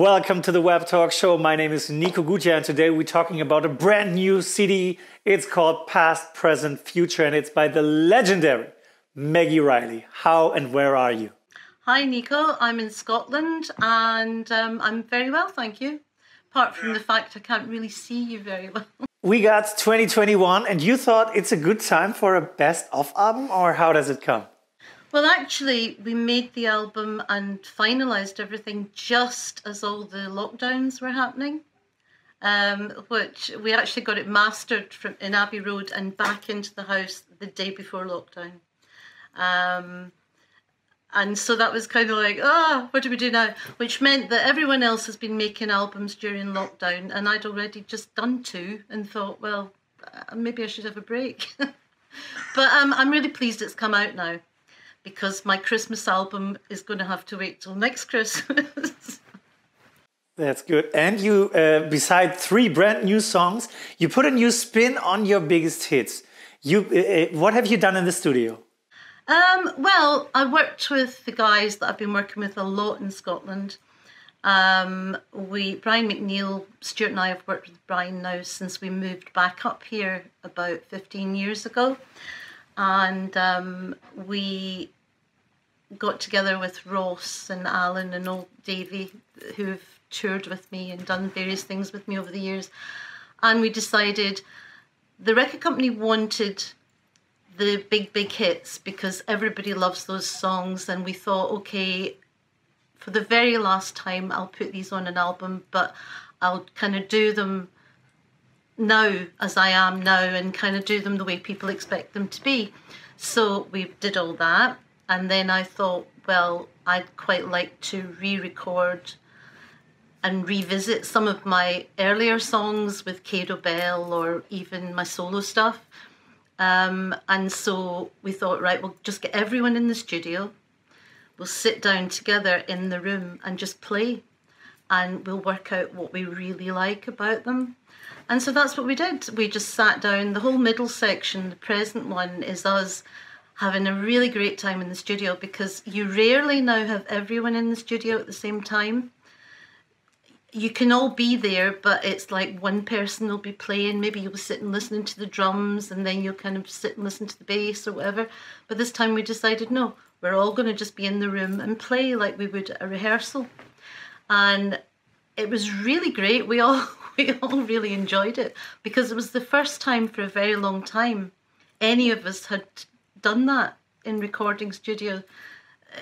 Welcome to the Web Talk Show. My name is Nico Gutjahr, and today we're talking about a brand new CD. It's called Past, Present, Future, and it's by the legendary Maggie Reilly. How and where are you? Hi, Nico. I'm in Scotland, and I'm very well, thank you. Apart from the fact I can't really see you very well. We got 2021, and you thought it's a good time for a best-of album, or how does it come? Well, actually, we made the album and finalised everything just as all the lockdowns were happening, which we actually got it mastered in Abbey Road and back into the house the day before lockdown. And so that was kind of like, what do we do now? Which meant that everyone else has been making albums during lockdown, and I'd already just done two and thought, well, maybe I should have a break. But I'm really pleased it's come out now, because my Christmas album is going to have to wait till next Christmas. That's good. And you, beside 3 brand new songs, you put a new spin on your biggest hits. What have you done in the studio? Well, I worked with the guys that I've been working with a lot in Scotland. Brian McNeil, Stuart and I have worked with Brian now since we moved back up here about 15 years ago. And we got together with Ross and Alan and old Davey, who've toured with me and done various things with me over the years. And we decided the record company wanted the big hits because everybody loves those songs. And we thought, okay, for the very last time, I'll put these on an album, but I'll kind of do them now as I am now and kind of do them the way people expect them to be. So we did all that, and then I thought, well, I'd quite like to re-record and revisit some of my earlier songs with Cado Bell or even my solo stuff. And so we thought, right, we'll just get everyone in the studio, we'll sit down together in the room and just play, and we'll work out what we really like about them. And so that's what we did. We just sat down. The whole middle section, the present one, is us having a really great time in the studio, because you rarely now have everyone in the studio at the same time. You can all be there, but it's like one person will be playing. Maybe you'll sit and listen to the drums, and then you'll kind of sit and listen to the bass or whatever. But this time we decided, no, we're all going to just be in the room and play like we would at a rehearsal. And it was really great. We all really enjoyed it, because it was the first time for a very long time any of us had done that in recording studio.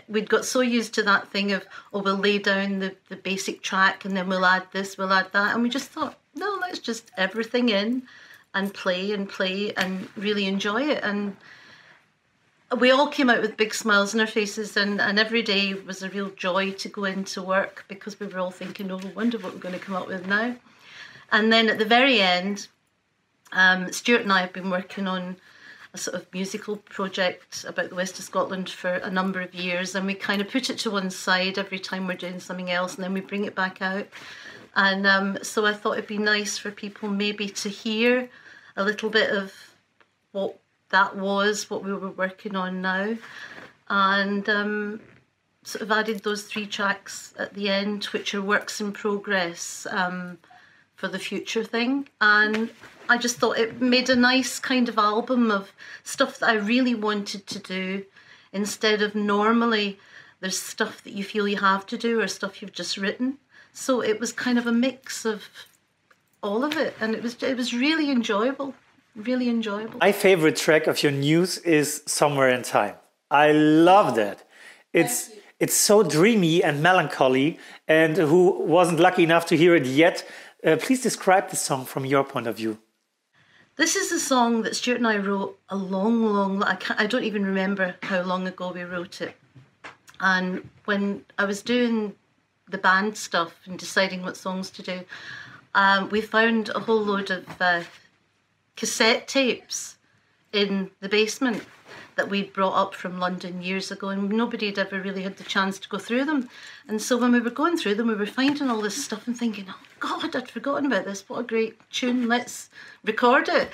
We'd got so used to that thing of, we'll lay down the basic track and then we'll add this, we'll add that. And we just thought, no, let's just everything in and play and really enjoy it. And we all came out with big smiles on our faces, and every day was a real joy to go into work, because we were all thinking, I wonder what we're going to come up with now. And then at the very end, Stuart and I have been working on a sort of musical project about the west of Scotland for a number of years, and we kind of put it to one side every time we're doing something else, and then we bring it back out. And so I thought it'd be nice for people maybe to hear a little bit of what that was, what we were working on now, and sort of added those 3 tracks at the end, which are works in progress for the future thing. And I just thought it made a nice kind of album of stuff that I really wanted to do, instead of normally there's stuff that you feel you have to do or stuff you've just written. So it was kind of a mix of all of it, and it was really enjoyable, really enjoyable. My favorite track of your news is Somewhere in Time. I love that. It's so dreamy and melancholy, and who wasn't lucky enough to hear it yet, please describe the song from your point of view. This is a song that Stuart and I wrote a long, I don't even remember how long ago we wrote it. And when I was doing the band stuff and deciding what songs to do, we found a whole load of cassette tapes in the basement that we'd brought up from London years ago, and nobody had ever really had the chance to go through them. And so when we were going through them, we were finding all this stuff and thinking, oh God, I'd forgotten about this. What a great tune, let's record it.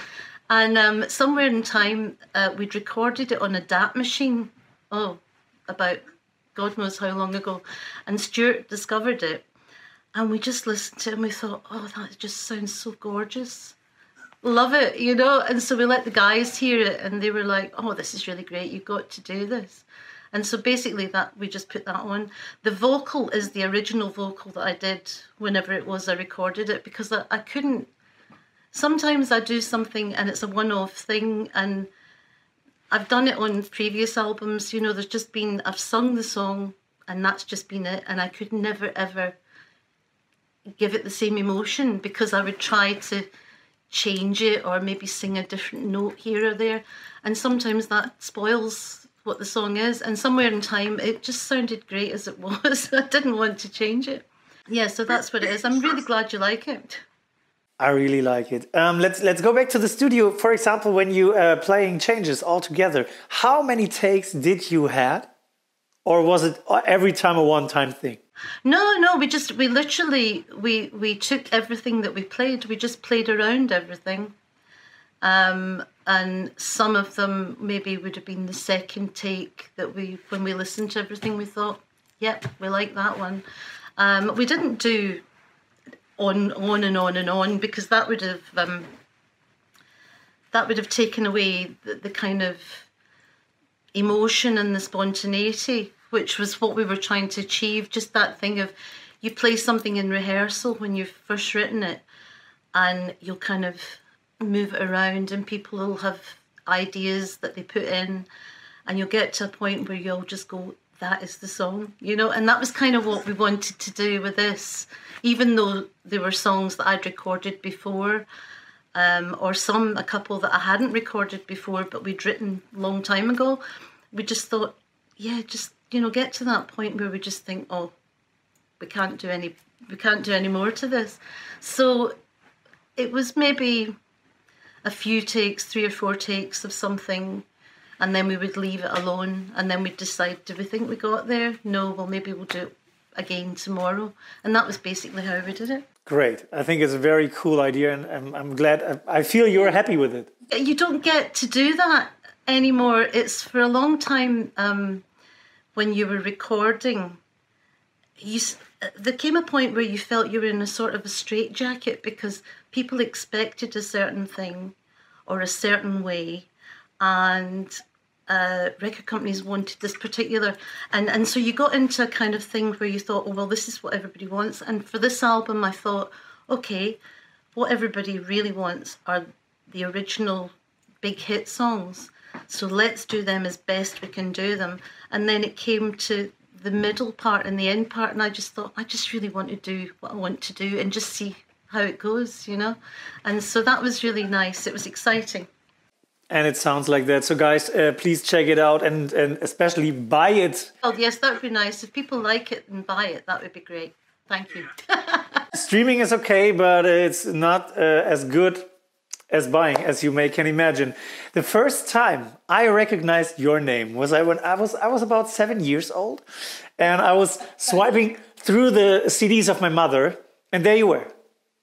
And Somewhere in Time, we'd recorded it on a DAT machine, about God knows how long ago. And Stuart discovered it. And we just listened to it and we thought, oh, that just sounds so gorgeous. Love it, you know. And so we let the guys hear it and they were like, oh, this is really great. You've got to do this. And so basically that we just put that on. The vocal is the original vocal that I did whenever it was I recorded it, because I couldn't. Sometimes I do something and it's a one-off thing, and I've done it on previous albums, you know, there's just been, I've sung the song and that's just been it, and I could never ever give it the same emotion because I would try to change it or maybe sing a different note here or there, and sometimes that spoils what the song is. And somewhere in time it just sounded great as it was. I didn't want to change it. Yeah, so that's what it is. I'm really glad you like it. I really like it. Let's go back to the studio. For example, when you playing changes all together, how many takes did you had, or was it every time a one-time thing? No, we literally took everything that we played. We just played around everything, and some of them maybe would have been the second take that when we listened to everything, we thought, yep, we like that one. We didn't do on and on and on, because that would have taken away the kind of emotion and the spontaneity, which was what we were trying to achieve. Just that thing of, you play something in rehearsal when you've first written it, and you'll kind of move it around and people will have ideas that they put in, and you'll get to a point where you'll just go, that is the song, you know. And that was kind of what we wanted to do with this, even though there were songs that I'd recorded before, or a couple that I hadn't recorded before but we'd written a long time ago. We just thought, yeah, just, you know, get to that point where we just think, oh, we can't do any more to this. So it was maybe a few takes, 3 or 4 takes of something, and then we would leave it alone, and then we'd decide, do we think we got there? No, well, maybe we'll do it again tomorrow. And that was basically how we did it. Great. I think it's a very cool idea, and I'm glad. I feel you're happy with it. You don't get to do that anymore. It's for a long time, when you were recording, there came a point where you felt you were in a sort of a straitjacket because people expected a certain thing or a certain way, and record companies wanted this particular, and so you got into a kind of thing where you thought, oh, well, this is what everybody wants. And for this album I thought, okay, what everybody really wants are the original big hit songs, so let's do them as best we can do them. And then it came to the middle part and the end part, and I just thought, I just really want to do what I want to do and just see how it goes, you know. And so that was really nice. It was exciting. And it sounds like that. So guys, please check it out, and especially buy it. Oh yes, that would be nice. If people like it and buy it, that would be great. Thank you. Streaming is okay, but it's not as good as buying, as you may can imagine. The first time I recognized your name was when I was about 7 years old, and I was swiping through the CDs of my mother, and there you were.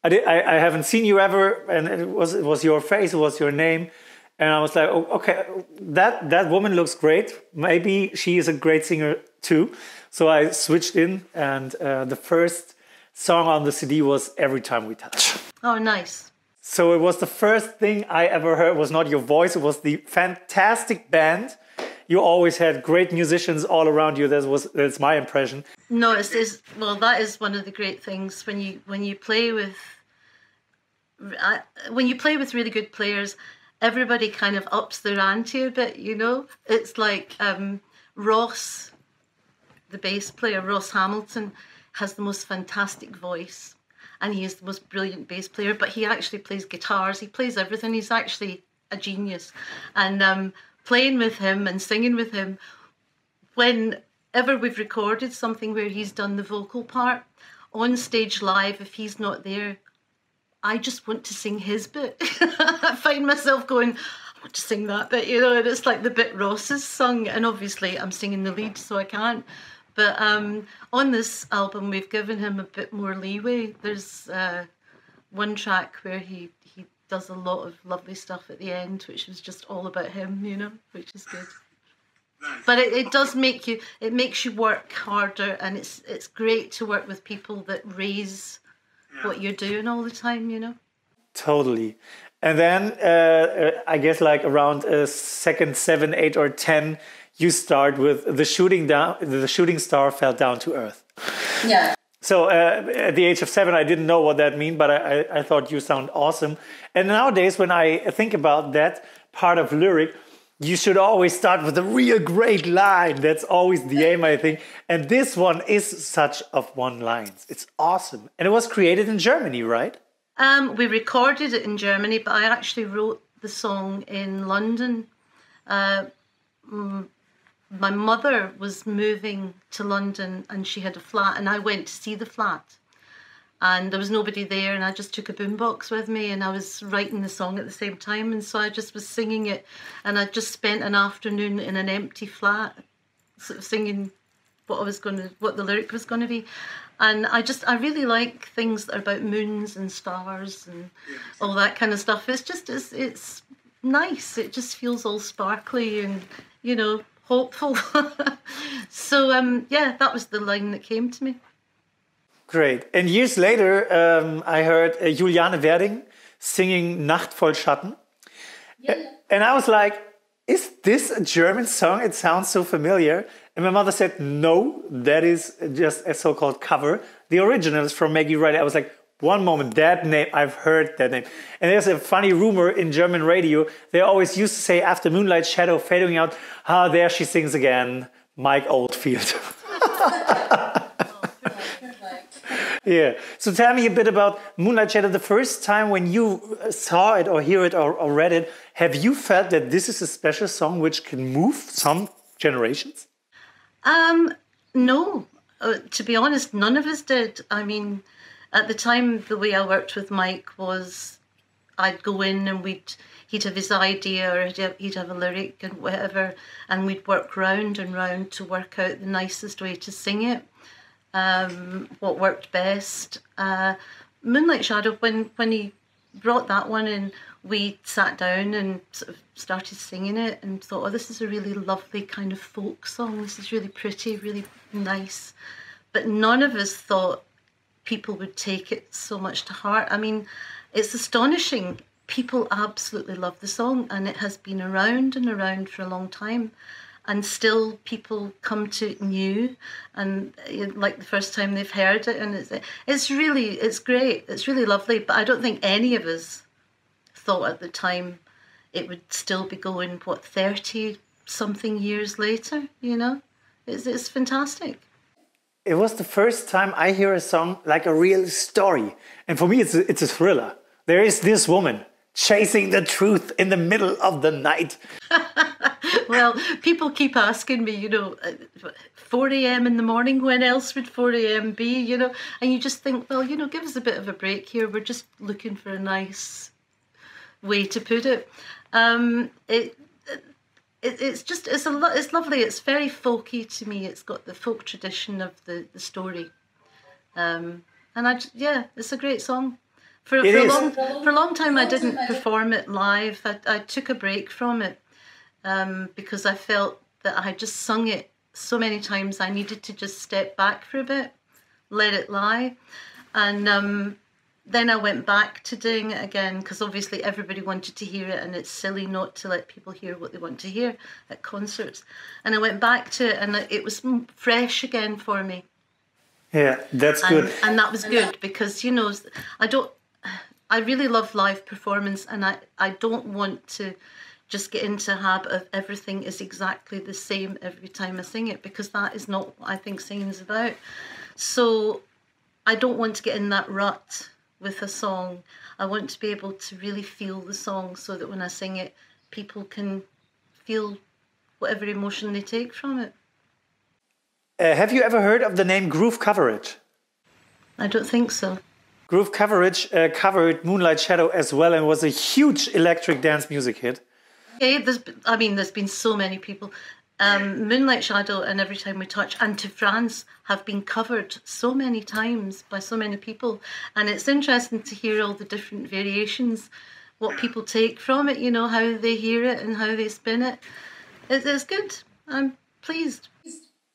I haven't seen you ever, and it was your face, it was your name. And I was like, oh, okay, that woman looks great. Maybe she is a great singer too. So I switched in, and the first song on the CD was Every Time We Touch. Oh, nice. So it was the first thing I ever heard. It was not your voice. It was the fantastic band. You always had great musicians all around you. That's my impression. No, well, that is one of the great things when you play with really good players. Everybody kind of ups their ante a bit, you know. It's like Ross, the bass player, Ross Hamilton, has the most fantastic voice, and he is the most brilliant bass player, but he actually plays guitars, he plays everything. He's actually a genius. And playing with him and singing with him, whenever we've recorded something where he's done the vocal part, on stage live, if he's not there, I just want to sing his bit. I find myself going, I want to sing that bit, you know, and it's like the bit Ross has sung, and obviously I'm singing the lead, so I can't. But on this album, we've given him a bit more leeway. There's one track where he does a lot of lovely stuff at the end, which was just all about him, you know, which is good. But it does make you, it makes you work harder, and it's great to work with people that raise what you're doing all the time, you know? Totally. And then I guess like around second 7, 8, or 10, you start with the shooting star fell down to earth. Yeah. So at the age of 7, I didn't know what that meant, but I thought you sound awesome. And nowadays, when I think about that part of lyric, you should always start with a real great line. That's always the aim, I think. And this one is such of one lines. It's awesome. And it was created in Germany, right? We recorded it in Germany, but I actually wrote the song in London. My mother was moving to London and she had a flat, and I went to see the flat. And there was nobody there, and I just took a boombox with me, and I was writing the song at the same time, and so I just was singing it, and I just spent an afternoon in an empty flat, sort of singing what the lyric was going to be. And I really like things that are about moons and stars and all that kind of stuff. It's just it's nice. It just feels all sparkly and, you know, hopeful. So yeah, that was the line that came to me. Great. And years later, I heard Juliane Werding singing Nacht voll Schatten. Yeah. And I was like, is this a German song? It sounds so familiar. And my mother said, no, that is just a so-called cover. The original is from Maggie Reilly. I was like, one moment, that name, I've heard that name. And there's a funny rumor in German radio. They always used to say after Moonlight shadow fading out, there she sings again, Mike Oldfield. Yeah. So tell me a bit about Moonlight Shadow. The first time when you saw it or hear it or read it, have you felt that this is a special song which can move some generations? No. To be honest, none of us did. I mean, at the time, the way I worked with Mike was I'd go in and he'd have his idea, or he'd have a lyric and whatever, and we'd work round and round to work out the nicest way to sing it. What worked best. Moonlight Shadow, when he brought that one in, we sat down and sort of started singing it and thought, oh, this is a really lovely kind of folk song. This is really pretty, really nice. But none of us thought people would take it so much to heart. I mean, it's astonishing. People absolutely love the song, and it has been around and around for a long time. And still people come to it new, and like the first time they've heard it, and it's great, it's really lovely. But I don't think any of us thought at the time it would still be going, 30 something years later, you know? It's fantastic. It was the first time I hear a song like a real story. And for me, it's a thriller. There is this woman chasing the truth in the middle of the night. Well, people keep asking me, you know, 4 a.m. in the morning, when else would 4 a.m. be, you know? And you just think, well, you know, give us a bit of a break here. We're just looking for a nice way to put it. It's lovely. It's very folky to me. It's got the folk tradition of the story. And it's a great song. For a long time, I didn't perform it live. I took a break from it because I felt that I had just sung it so many times. I needed to just step back for a bit, let it lie. And then I went back to doing it again, because obviously everybody wanted to hear it, and it's silly not to let people hear what they want to hear at concerts. And I went back to it, and it was fresh again for me. Yeah, that's good. And that was good, because, you know, I really love live performance, and I don't want to just get into a habit of everything is exactly the same every time I sing it, because that is not what I think singing is about. So I don't want to get in that rut with a song. I want to be able to really feel the song, so that when I sing it, people can feel whatever emotion they take from it. Have you ever heard of the name Groove Coverage? I don't think so. Groove Coverage covered Moonlight Shadow as well, and was a huge electric dance music hit. Okay, there's been so many people. Moonlight Shadow and Every Time We Touch and To France have been covered so many times by so many people, and it's interesting to hear all the different variations, what people take from it, you know, how they hear it and how they spin it. It's good. I'm pleased.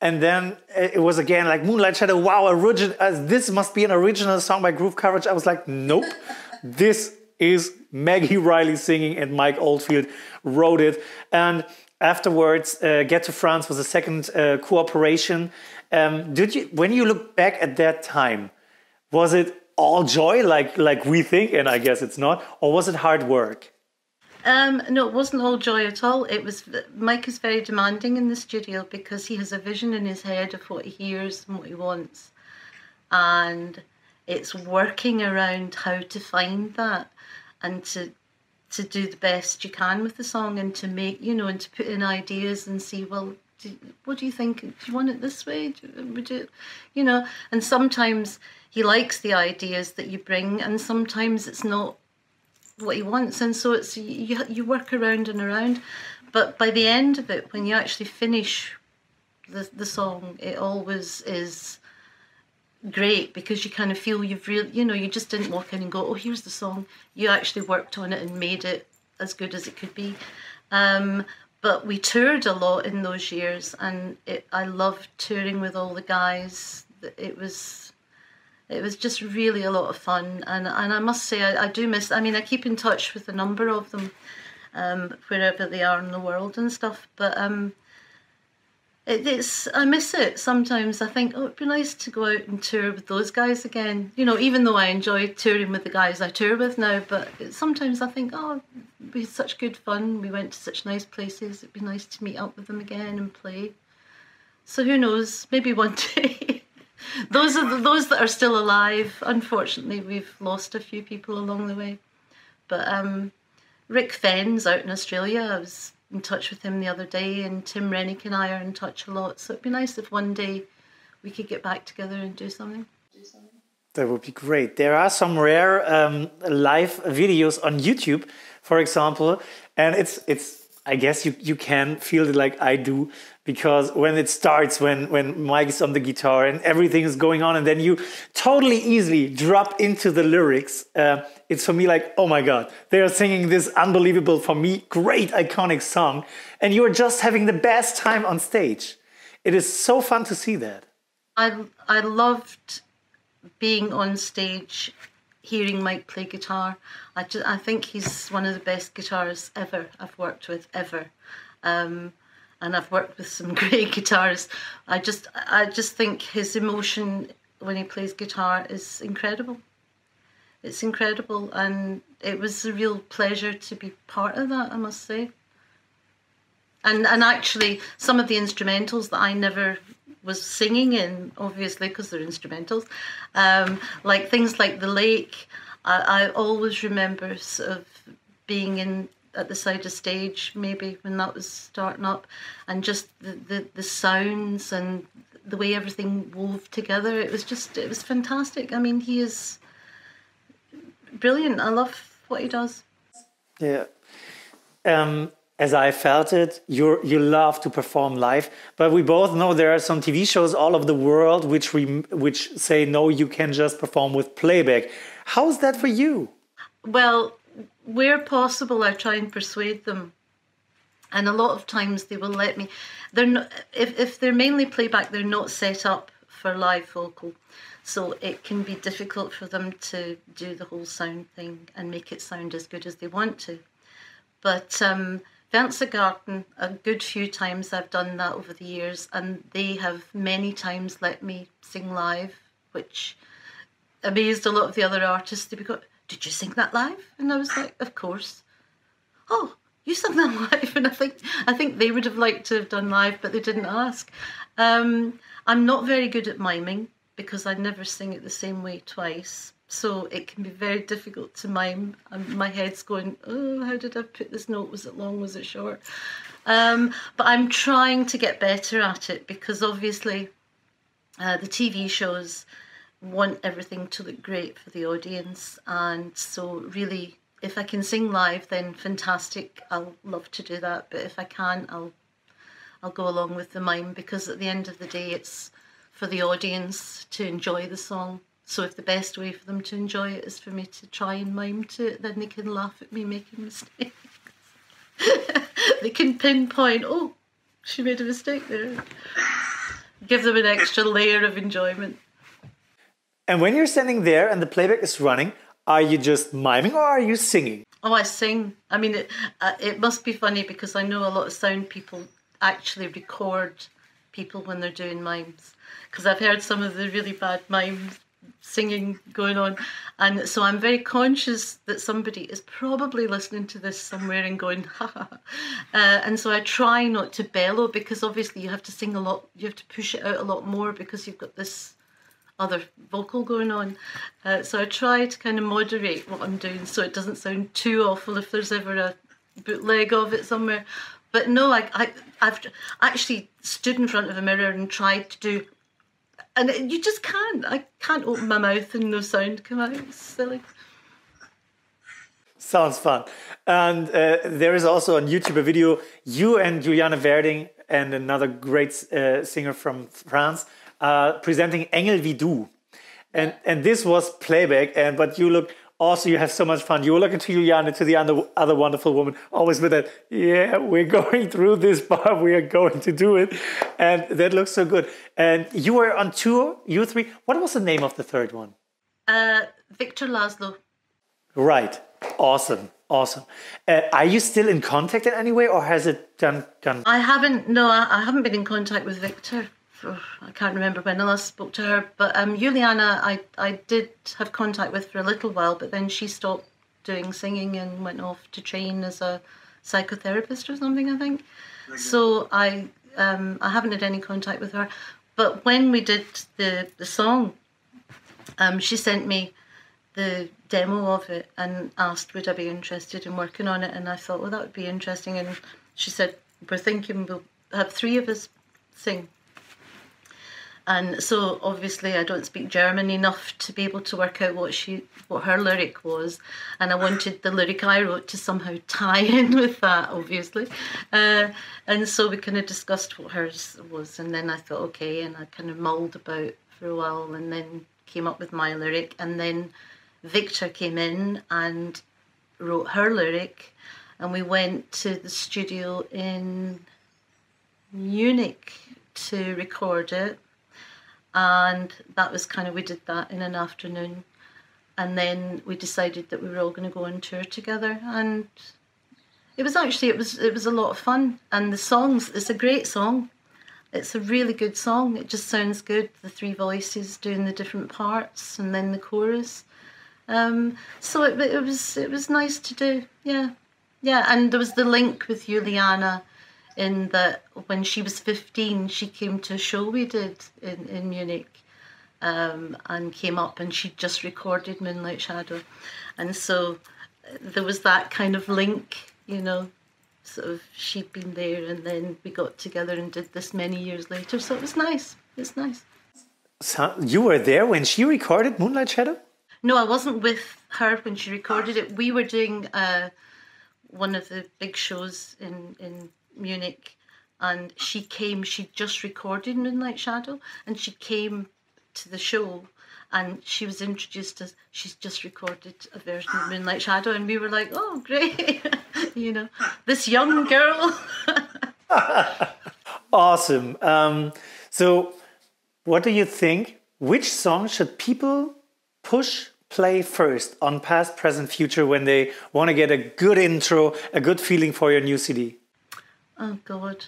And then it was again like Moonlight Shadow. Wow, this must be an original song by Groove Coverage. I was like, nope, this is Maggie Reilly singing, and Mike Oldfield wrote it. And afterwards, Get to France was a second cooperation. When you look back at that time, was it all joy like we think, and I guess it's not, or was it hard work? No, it wasn't all joy at all. Mike is very demanding in the studio because he has a vision in his head of what he hears and what he wants. And it's working around how to find that and to do the best you can with the song, and to make, and to put in ideas and see, well, what do you think? Do you want it this way? And sometimes he likes the ideas that you bring, and sometimes it's not what he wants, and so it's you work around and around. But by the end of it, when you actually finish the song, it always is great, because you kind of feel you've really, you just didn't walk in and go, oh, here's the song. You actually worked on it and made it as good as it could be. But we toured a lot in those years, and I loved touring with all the guys. It was just really a lot of fun, and I must say I do miss. I mean, I keep in touch with a number of them, wherever they are in the world and stuff. But I miss it sometimes. I think, oh, it'd be nice to go out and tour with those guys again. Even though I enjoy touring with the guys I tour with now, but sometimes I think, oh, we had such good fun. We went to such nice places. It'd be nice to meet up with them again and play. So who knows? Maybe one day. Those that are still alive. Unfortunately, we've lost a few people along the way. But Rick Fenn's out in Australia. I was in touch with him the other day, and Tim Rennick and I are in touch a lot. So it'd be nice if one day we could get back together and do something. That would be great. There are some rare live videos on YouTube, for example, and it's I guess you can feel it like I do, because when it starts, when Mike is on the guitar and everything is going on, and then you totally easily drop into the lyrics, it's for me like, oh my God, they are singing this unbelievable, for me, great iconic song, and you're just having the best time on stage. It is so fun to see that. I loved being on stage, hearing Mike play guitar. I think he's one of the best guitarists ever I've worked with, ever. And I've worked with some great guitarists. I just think his emotion when he plays guitar is incredible. It's incredible, and it was a real pleasure to be part of that, I must say. And actually, some of the instrumentals that I never was singing in, obviously, because they're instrumentals, like things like The Lake, I always remember sort of being at the side of stage, maybe when that was starting up, and just the sounds and the way everything wove together. It was fantastic. I mean, he is brilliant. I love what he does. Yeah. As I felt it, you love to perform live, but we both know there are some TV shows all over the world which say no, you can just perform with playback. How's that for you? Well, where possible, I try and persuade them, and a lot of times they will let me. They're not, if they're mainly playback, they're not set up for live vocal, so it can be difficult for them to do the whole sound thing and make it sound as good as they want to. But Garden, a good few times I've done that over the years, and they have many times let me sing live, which amazed a lot of the other artists. They would go, "Did you sing that live?" And I was like, "Of course." "Oh, you sang that live?" And I think they would have liked to have done live, but they didn't ask. I'm not very good at miming because I never sing it the same way twice. So it can be very difficult to mime. My head's going, oh, how did I put this note? Was it long? Was it short? But I'm trying to get better at it, because obviously the TV shows want everything to look great for the audience. And so really, if I can sing live, then fantastic. I'll love to do that. But if I can't, I'll go along with the mime, because at the end of the day, it's for the audience to enjoy the song. So if the best way for them to enjoy it is for me to try and mime to it, then they can laugh at me making mistakes. They can pinpoint, oh, she made a mistake there. Give them an extra layer of enjoyment. And when you're standing there and the playback is running, are you just miming or are you singing? Oh, I sing. I mean, it must be funny because I know a lot of sound people actually record people when they're doing mimes. Because I've heard some of the really bad mimes singing going on. And so I'm very conscious that somebody is probably listening to this somewhere and going, ha ha. And so I try not to bellow because obviously you have to sing a lot, you have to push it out a lot more because you've got this other vocal going on. So I try to kind of moderate what I'm doing so it doesn't sound too awful if there's ever a bootleg of it somewhere. But no, I've actually stood in front of a mirror and tried to do, and you just can't. I can't open my mouth and no sound come out. It's silly. Sounds fun. And there is also on YouTube a video, you and Juliane Werding and another great singer from France presenting Engel wie du. And this was playback, but you look, also you have so much fun. You were looking to Juliane, to the other wonderful woman, always with that, yeah, we're going through this bar, we are going to do it. And that looks so good. And you were on tour, you three. What was the name of the third one? Victor Laszlo. Right. Awesome. Awesome. Are you still in contact in any way or has it gone? I haven't been in contact with Victor. I can't remember when I last spoke to her, but Juliana I did have contact with for a little while, but then she stopped doing singing and went off to train as a psychotherapist or something, I think. So I haven't had any contact with her. But when we did the song, she sent me the demo of it and asked would I be interested in working on it, and I thought, well, that would be interesting. And she said, we're thinking we'll have three of us sing. And so obviously I don't speak German enough to be able to work out what her lyric was, and I wanted the lyric I wrote to somehow tie in with that, obviously. And so we kind of discussed what hers was, and then I thought, okay, and I kind of mulled about for a while and then came up with my lyric, and then Victor came in and wrote her lyric, and we went to the studio in Munich to record it. And that was kind of, we did that in an afternoon, and then we decided that we were all going to go on tour together, and it was a lot of fun. And the songs, it's a great song, it's a really good song, it just sounds good, the three voices doing the different parts and then the chorus. So it was nice to do, yeah. And there was the link with Juliana in that when she was 15, she came to a show we did in Munich, and came up, and she just recorded Moonlight Shadow. And so there was that kind of link, you know, sort of she'd been there and then we got together and did this many years later. So it was nice. It's nice. So you were there when she recorded Moonlight Shadow? No, I wasn't with her when she recorded it. We were doing one of the big shows in Munich, and she just recorded Moonlight Shadow, and she came to the show and she was introduced as she's just recorded a version of Moonlight Shadow, and we were like, oh great. You know, this young girl. Awesome. So what do you think, which song should people play first on Past, Present, Future when they want to get a good intro, a good feeling for your new CD? Oh God!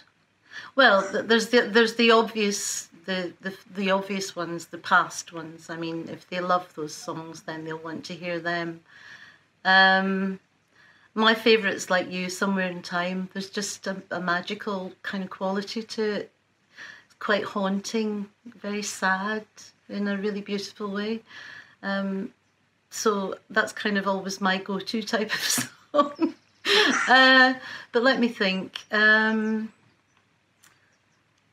Well, there's the obvious the obvious ones, the past ones. I mean, if they love those songs, then they'll want to hear them. My favourites, like you, Somewhere in Time. There's just a magical kind of quality to it. It's quite haunting, very sad in a really beautiful way. So that's kind of always my go-to type of song. But let me think.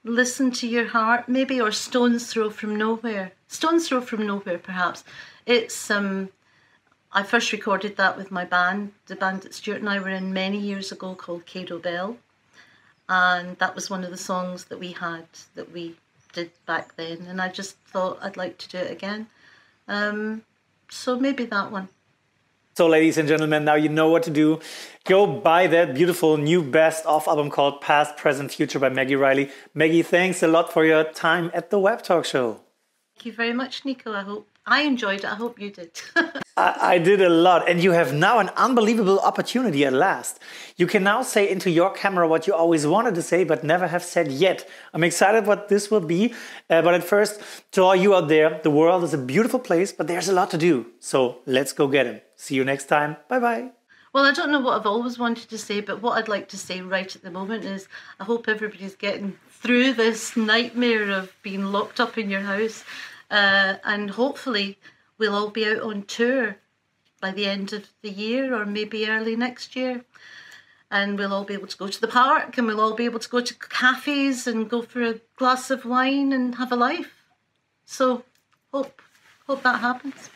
Listen to Your Heart, maybe, or Stone's Throw from Nowhere. Stone's Throw from Nowhere, perhaps. It's I first recorded that with my band, the band that Stuart and I were in many years ago, called Cado Bell, and that was one of the songs that we had that we did back then, and I just thought I'd like to do it again. So maybe that one. So, ladies and gentlemen, now you know what to do. Go buy that beautiful new best of album called Past, Present, Future by Maggie Reilly. Maggie, thanks a lot for your time at the Web Talk Show. Thank you very much, Nico. I enjoyed it. I hope you did. I did a lot, and you have now an unbelievable opportunity at last. You can now say into your camera what you always wanted to say but never have said yet. I'm excited what this will be, but at first, to all you out there, the world is a beautiful place, but there's a lot to do. So let's go get it. See you next time. Bye-bye. Well, I don't know what I've always wanted to say, but what I'd like to say right at the moment is I hope everybody's getting through this nightmare of being locked up in your house, and hopefully we'll all be out on tour by the end of the year or maybe early next year, and we'll all be able to go to the park and we'll all be able to go to cafes and go for a glass of wine and have a life. So hope that happens.